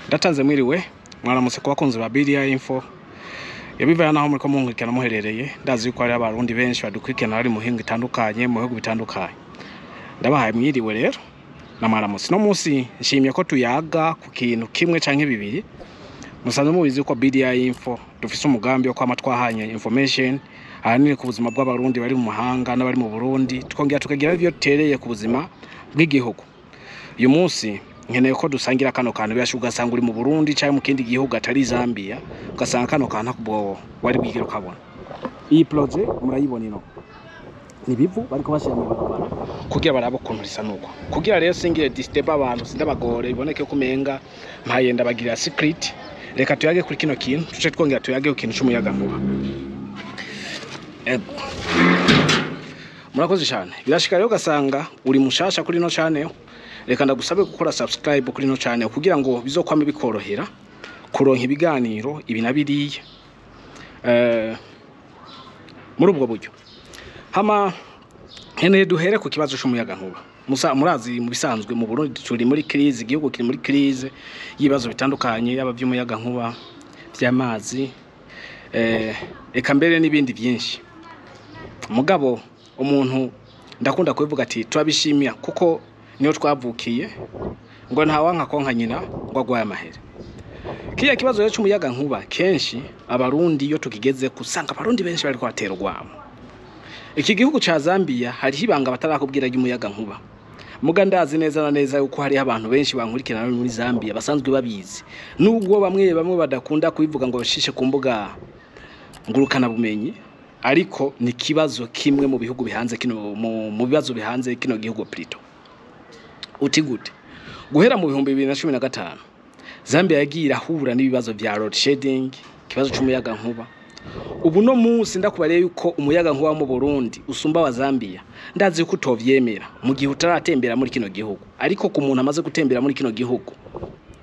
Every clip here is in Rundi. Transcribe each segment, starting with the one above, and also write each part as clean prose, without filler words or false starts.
Ndatanze mwiriwe mwaramutse ku bakunzi ba BDI Info yabivana naho muri ko munkurikirana muherereye ndazi yuko ari abarundi benshi badukurikirana bari mu hingo itandukanye mu bihugu bitandukanye. Ndabahaye mwiriwe rero na mwaramutse. No munsi nshimye ko tuyaga ku kintu kimwe canke bibiri. Musanzwe mubizi ko BDI Info dufise umugambi wo kwama twahanye information ahanini ku buzima bw'abarundi bari mu mahanga n'abari mu Burundi, tukongera tukagira ivyo tereye ku buzima bw'igihugu. Uyu munsi nkeneye ko dusangira kano kantu byashuka ugasanga uri mu Burundi cyangwa mu kindi gihugu atari Zambia, ugasanga kano kantu kubwo wari bwigero kabona. Iyi project murayibona ino ni bivu bariko bashira mu barabara kugira barabo kuntu risa nuko kugira rero singire disturb abantu sindabagore iboneke kumenga mpayenda bagira secret. Reka tuyage kuri kino kintu tuce twongera tuyage ku kintu cy'umuyaga nkuba. Murakoze cyane. Birashika rero ugasanga uri mushasha kuri no channel, reka ndagusabe gukora subscribe kuri no channel kugira ngo bizokwame bikorohera kuronka ibiganiro ibi nabiriye muri ubwo buryo. Hama hene duhere ku kibazo cy'umuyaga nkuba. Murazi mu bisanzwe mu Burundi turi muri crise, igihugu kiri muri crise yibazo bitandukanye yaba by'umuyaga nkuba, by'amazi, eka mbere n'ibindi byinshi. Mugabo umuntu ndakunda kubivuga ati turabishimira kuko niyo twavukiye ngo ntawanka konka nyina ngo agwaye amahere. Kiya kibazo cyo cy'umuyaga nkuba kenshi abarundi yo tukigeze kusanga abarundi benshi bari kwatera urwamo. Iki gihugu ca Zambia hari hibanga batarakubwira y'umuyaga nkuba. Muga ndazi neza na neza yuko hari abantu benshi bankurikirana muri Zambia basanzwe babizi. Nubwo bamwe badakunda kubivuga ngo bashishe ku mbuga ngurukana bumenyi, ariko ni kibazo kimwe mu bihugu bihanze kino mu bibazo bihanze kino gihugu Plito. Uti gute? Guhera mu 2015 Zambia yagiye irahura n'ibibazo vya load shedding, kibazo cy'umuyaga nkuba. Ubu no munsi ndakubareye yuko umuyaga nkuba mu Burundi usumba wa Zambia. Ndazi yuko utovyemera mu gihe utaratembera muri kino gihugu, ariko ku muntu amaze gutembera muri kino gihugu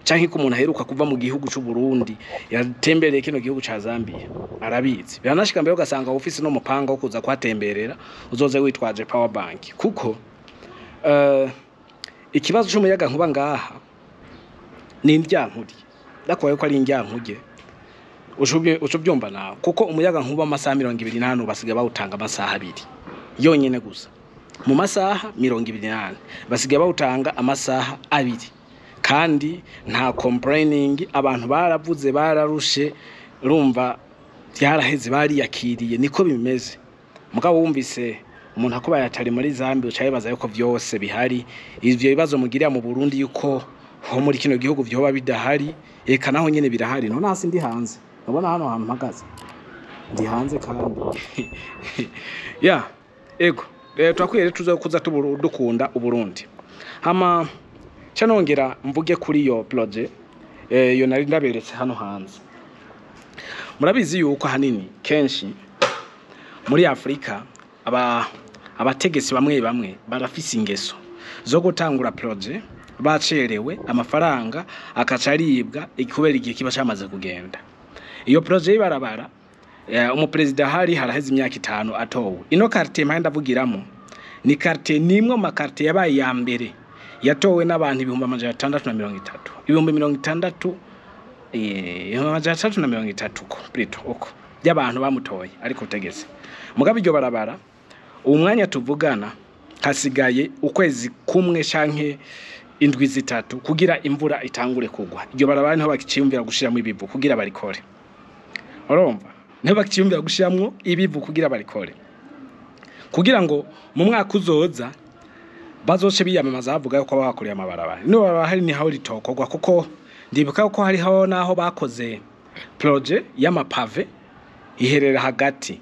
canke ku muntu aheruka kuva mu gihugu cy'u Burundi yatembereye kino gihugu ca Zambia arabizi. Biranashika mbere ugasanga office no mupanga wo kuza kwatemberera uzoze witwaje power bank kuko ikibazo cy'umuyaga nkuba ngaha ni indyankuri. Ndakwaye ko ari indyankuge ucubyumva nawe kuko umuyaga nkuba amasaha 28 basigaye bawutanga amasaha 2 yonyene gusa. Mu masaha 28 basigaye bawutanga amasaha 2 kandi nta complaining. Abantu baravuze bararushe rumva byaraheze bari yakiriye niko bimeze. Mugabo wumvise umuntu akubaye atari muri Zambia ucayibaza yuko vyose bihari. Ivyo bibazo mugiriya mu Burundi yuko ho muri kino gihugu vyoba bidahari, eka naho nyene birahari. No nasi ndi hanze, nabona hano hantu mpagaze ndi hanze kandi ya ego twakwiriye tuza kuza dukunda uburundi. Hama canongera mvuge kuri yo project yo nari ndaberetse hano hanze. Murabizi yuko hanini kenshi muri Afrika abategesi bamwe barafise ingeso zo gutangura project bacerewe amafaranga akacaribwa ikubera igihe kiba cyamaze kugenda. Iyo project barabara umupresident hari haraheze imyaka 5 atowe. Ino quartier mpanda vugiramo ni quartier nimwe mu quartier yabaye ya mbere yatowe n'abantu 630 630 ko Plito uko by'abantu bamutoye ariko utegeze. Mugabe iryo barabara umwanya tuvugana hasigaye ukwezi kumwe canke indwi zitatu kugira imvura itangure kugwa. Iryo barabara niho bakiciyumvira gushiramo ibivu kugira barikore. Urumva? Niho bakiciyumvira gushiramo ibivu kugira barikore. Kugira ngo mu mwaka uzoza bazoce biyamamaza bavuga yuko bakoreye amabarabara. No barahari ni hawo litokogwa kuko ndibuka ko hari hawo naho bakoze project y'amapave iherera hagati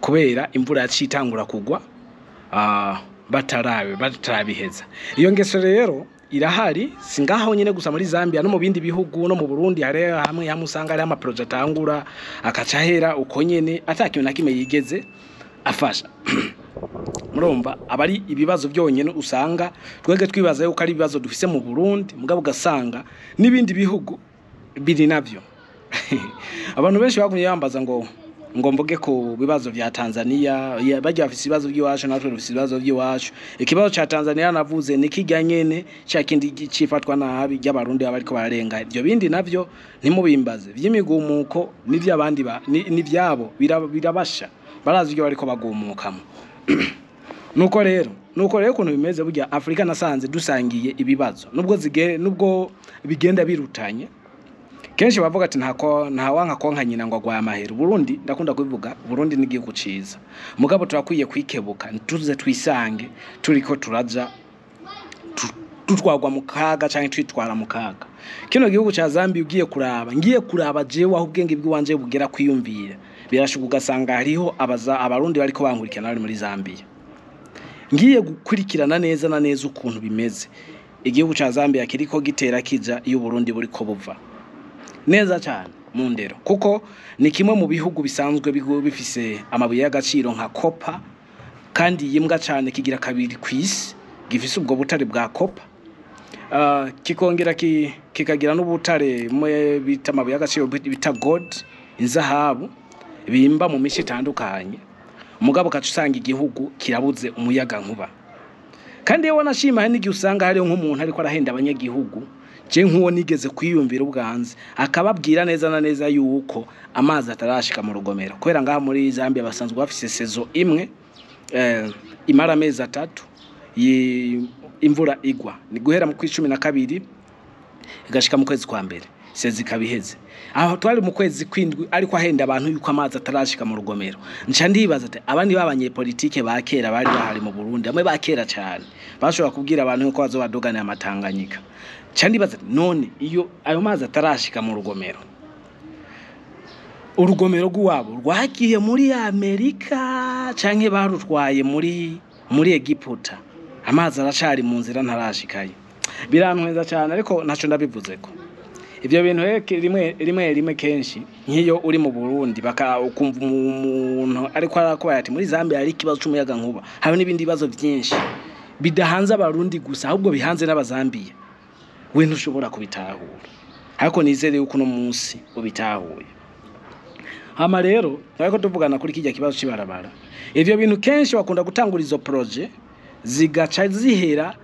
kubera imvura yacitangura kugwa batarabiheza. Iyo ngeso rero irahari singaho nyene gusa muri Zambia no mu bindi bihugu no mu Burundi hari hamwe yamusanga ari ama project angura akacahera uko nyene atakiyo nakime yigeze afasha. Murumva abari ibibazo byonyene usanga twege twibaza yuko ari ibibazo dufise mu Burundi mugabo gasanga nibindi bihugu biri navyo. Abantu benshi bagumye yambaza ngo ngo mvuge ku bibazo vya Tanzania bajya bafise ibibazo by'iwacu natwe dufise ibibazo by'iwacu. Ikibazo ca Tanzania navuze ni kijyanyene cya kindi cifatwa nabi y'abarundi abariko bararenga. Ibyo bindi navyo ntimubimbaze vy'imigumuko n'ivy'abandi n'ivyabo birabasha barazi ibyo bariko bagumukamo. nuko rero kuntu bimeze burya Afrika nasanze dusangiye ibibazo nubwo bigenda birutanye. Kenshi bavuga ati nta wanka konka nyina ngo agwaye amahero. Burundi ndakunda kubivuga, Burundi ni igihugu ciza. Mugabo turakwiye kwikebuka tuze twisange turiko turaja tutwagwa mu kaga canke twitwara mu kaga. Kino gihugu ca Zambia ugiye kuraba jewe aho ubwenge bw'iwanje bugera kwiyumvira. Birashuka ugasanga hariho abarundi bariko bankurikirana bari muri Zambia. Ngiye gukurikirana neza na neza ukuntu bimeze. Igihugu ca Zambia kiriko gitera kija iyo Burundi buriko buva. Neza cyane mu ndero kuko ni kimwe mu bihugu bisanzwe bifise amabuye y'agaciro nka copper kandi yimbwa cyane kigira kabiri kwisi gifise ubwo butare bwa copper kikongera kikagira n'ubutare mwe bita amabuye y'agaciro bita gold inzahabu bimba mu mishi itandukanye. Mugabo kacusanga igihugu kirabuze umuyaga nkuba kandi yewe nashima hari n'igihe usanga hariho nk'umuntu ariko arahenda abanyagihugu je nkuwo nigeze kwiyumvira ubwanze akababwira neza na neza yuko amazi atarashika mu rugomero kwera ngaha muri Zambia basanzwe bafise sezo imwe imara amezi 3 imvura igwa ni guhera mu 12 igashika mu kwezi kwa mbere sezi kabiheze. Aho twari mu kwezi kwindwi ariko ahenda abantu yuko amazi atarashika mu rugomero. Nca ndibaza ati abandi b'abanyepolitike bakera bari bahari mu Burundi amwe bakera cyane bashobora kubwira abantu yuko bazobadogana amatanganyika. Chandi baza none iyo ayo mazi atarashika mu rugomero urugomero rw'uwabo rwagiye muri Amerika canke barutwaye muri Egiputa amazi aracari mu nzira ntarashikaye. Birantweza cyane ariko naco ndabivuzeko ivyo bintu rimwe kenshi nkiyo uri mu Burundi ukumva umuntu ariko arakora ati muri Zambia hari ikibazo cy'umuyaga nkuba habe n'ibindi bibazo byinshi bidahanze abarundi gusa ahubwo bihanze n'abazambiya. We ntushobora kubitahura ariko nizere yuko no munsi ubitahuye. Hama rero ariko tuvugana kuri kijya kibazo cibarabara ivyo bintu kenshi bakunda gutangura izo projet zigaca zihera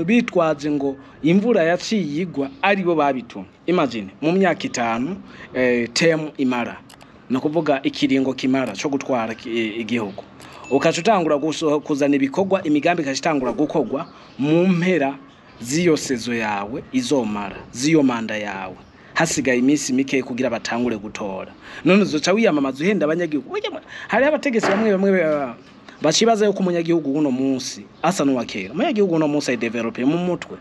bitwaje ngo imvura yaciyigwa ari bo babitumye. Imagine mu myaka 5 term imara no kuvuga ikiringo kimara cyo gutwara igihugu ukacutangura kuzana ibikorwa imigambi kashitangura gukogwa mu mpera ziyo sezo yawe izomara ziyo manda yawe hasigaye iminsi mike kugira batangure gutora. None uzoca wiyamamaza uhenda abanyagihugu. Hari abategesi bamwe bacibaza yuko umunyagihugu uno munsi asa n'uwakera. Umunyagihugu uno munsi ay develop mu mutwe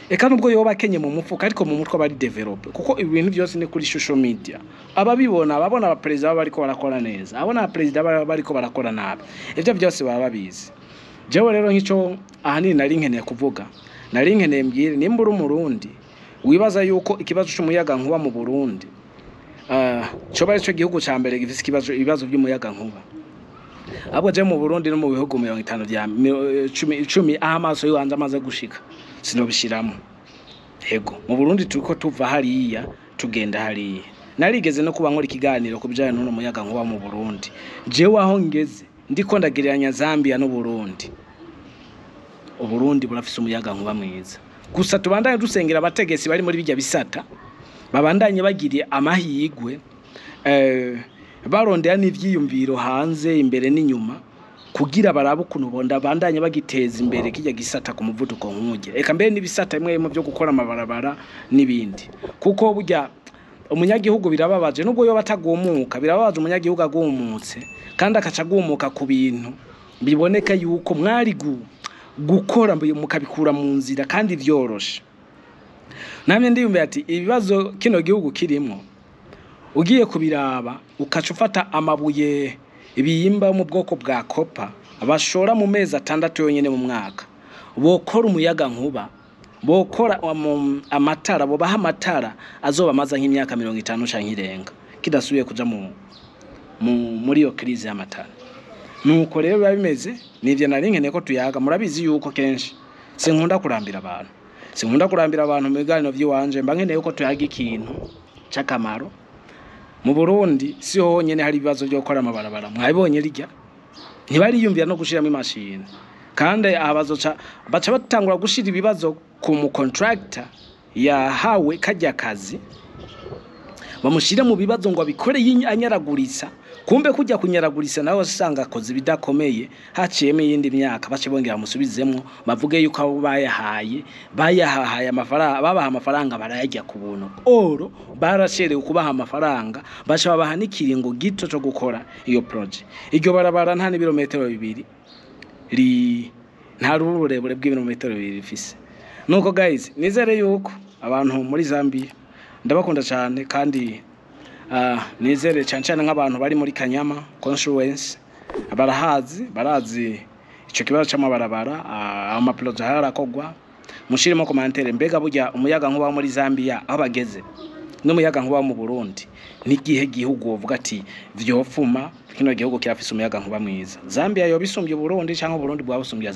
eka nubwo yoba kenye mu mufuka ariko mu mutwe bari develop kuko ibintu byose ni kuri social media. Ababibona aba president bariko barakora neza abona president bariko barakora nabi ivyo byose baba babizi. Jewe rero nkico ahanini nari nkeneye kuvuga nari nkeneye mbwire nimbura umurundi wibaza yuko ikibazo cy'umuyaga nkuba mu Burundi cyo bari cyo gihugu ca mbere gifise ibibazo by'umuyaga nkuba. Abo je mu Burundi no mu bihugu 50 bya 10 amaso yiwanje amaze gushika sinobishiramo. Yego mu Burundi turiko tuva hariya tugenda hariya. Narigeze no kuba nkora ikiganiro kubijana n'uno muyaga nkuba mu Burundi. Jewe aho ngeze ndiko ndagereranya Zambia no Burundi. Uburundi burafise umuyaga nkuba mwiza. Gusa tubandanye dusengera abategesi bari muri bijya bisata babandanye bagiriye amahigwe barondera n'ivyiyumviro hanze imbere n'inyuma kugira barabu kuno bonda bandanye bagiteza imbere kijya gisata ku muvuduko nk'uje. Eka mbere n'ibisata imwe mu byo gukora amabarabara n'ibindi kuko burya umunyagihugu birababaje nubwo yo batagumuka birababaje umunyagihugu agumutse kandi akaca agumuka ku bintu biboneka yuko mwari gukora mukabikura mu nzira kandi vyoroshe. Namye ndiyumbe ati ibibazo kino gihugu kirimo ugiye kubiraba ukaca ufata amabuye ibiyimba mu bwoko bwa copper abashora mu mezi 6 yonyene mu mwaka bokora umuyaga nkuba bokora amatara bo baha amatara azoba maza nk'imyaka 50 canke irenga kidasubiye kuja muri yo crise y'amatara. Nuko rero babimeze nivyo nari nkeneye ko tuyaga murabizi yuko kenshi sinkunda kurambira abantu mu biganiro by'iwanje mba nkeneye ko tuyaga ikintu cakamaro mu Burundi si honyene hari ibibazo byo gukora amabarabara mwabibonye rijya ntibariyumvira no gushiramo imashini kandi baca batangura gushira ibibazo ku mu contractor yahawe kajya kazi bamushire mu bibazo ngo abikore anyaragurisa kumbe kujya kunyaragurisa nawe usanga akoze bidakomeye haciyemo yindi myaka bace bongera musubizemo bavuge yuko abo bayahaye amafaranga babaha amafaranga barayajya ku buntu oro barasherewe kubaha amafaranga baca babaha n'ikiringo gito cyo gukora iyo project iryo barabara nta n'ibirometero 2 nta ruburebure bw'ibirometero 2 rifise nuko guys nizere yuko abantu muri Zambia ndabakunda cyane kandi nizere cyane nk'abantu bari muri Kanyama constituency barazi ico kibazo cy'amabarabara amaproje harakogwa mushiremo commentaire mbega burya umuyaga nkuba muri Zambia aho bageze n'umuyaga nkuba mu Burundi n'igihe gihugu uvuga ati vyofuma kino gihugu kirafise umuyaga nkuba mwiza Zambia yo bisumbye Burundi cyangwa Burundi bwabusumbye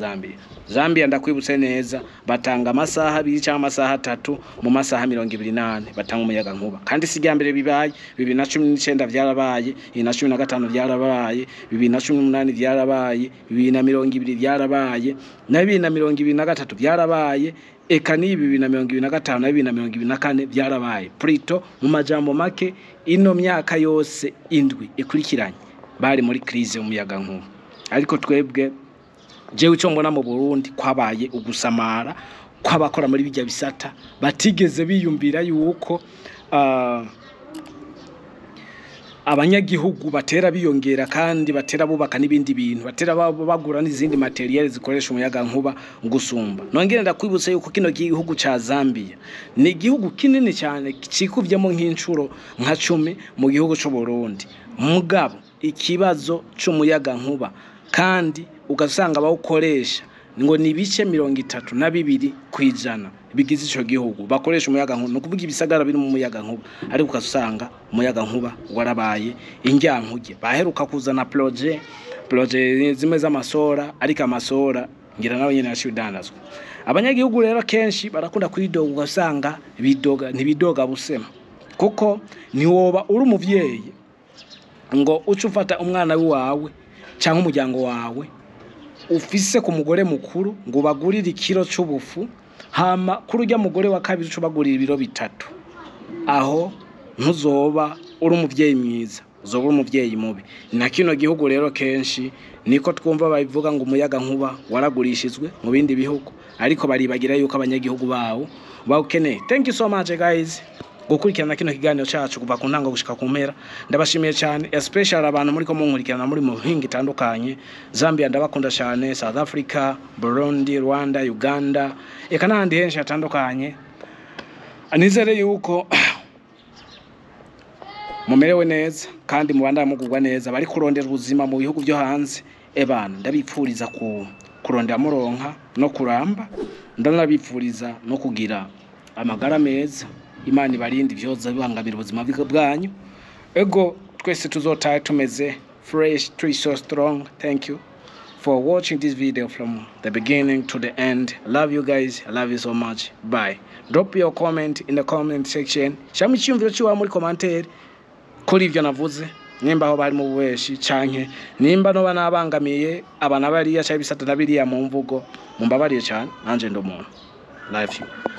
Zambia ndakwibutse neza batanga amasaha 2 cyangwa amasaha 3 mu masaha 28 batanga umuyaga nkuba kandi sigambere bibaye 2019 byarabaye 2015 byarabaye 2018 byarabaye 2020 byarabaye na 2023 byarabaye eka ni 2025 na 2024 byarabaye Prito mu majambo make ino myaka yose indwi ikurikiranye bari muri crise umuyaga nkuba ariko twebwe jewe cyo mbona mu Burundi kwabaye ugusamara kwabakora muri bijya bisata batigeze biyumbira yuko abanyagihugu batera biyongera kandi batera bubaka n'ibindi bintu batera bagura n'izindi material zikoresha umuyaga nkuba gusumba nongere ndakwibutse yuko kino gihugu ca Zambia ni igihugu kinini cyane cikuvyemo nk'incuro nka 10 mu gihugu cyo Burundi mugabo ikibazo cy'umuyaga nkuba kandi ugasanga bawukoresha ngo ni bice 32 kwijana bigize ico gihugu bakoresha umuyaga nkuba no kuvuga ibisagara biri mu muyaga nkuba ariko ukasanga umuyaga nkuba warabaye injyankuge baheruka kuzana projet zimwe z'amasora ariko amasora ngira nawe nyene yashidandazwa abanyagihugu rero kenshi barakunda kwidoga ugasanga ntibidoga busema kuko ni woba uri umuvyeyi ngo ucufata umwana wawe cyangwa umuryango wawe ufise ku mugore mukuru ngo bagurire ikiro cy'ubufu hama kuri ujya mugore wa kabiri cyo bagurira ibiro 3 aho ntuzoba uri umuvyeyi mwiza uzoba umuvyeyi mubi na kino gihugu rero kenshi niko twumva babivuga ngo umuyaga nkuba waragurishizwe mu bindi bihugu ariko baribagira yuko abanyagihugu bawo bawukeneye. Thank you so much guys gukurikirana kino kiganiro cyacu kuva ku ntango gushika ku mpera ndabashimiye cyane especially abantu muri ko munkurikirana muri mu hingi tandukanye Zambia ndabakunda cyane South Africa Burundi Rwanda Uganda eka n'ahandi henshi hatandukanye anizere yuko mumerewe neza kandi mubanda mugugwa neza bari kurondera ubuzima mu bihugu byo hanze ebana ndabipfuriza kurondera muronka no kuramba ndanabipfuriza no kugira amagara meza Imana ibarinde byoza bibangamira ubuzima bwanyu ego twese tuzotaye tumeze fresh so strong. Thank you for watching this video from the beginning to the end. Love you guys. I love you so much. Bye. Drop your comment in the comment section. Shami cyumviro cyo muri commentaire kuri ivyo navuze nimba aho bari mu bubeshi canke nimba no banabangamiye abana bariya cyabisata nabiriya mu mvugo mumbabariye cyane nanje ndo muntu. Love you.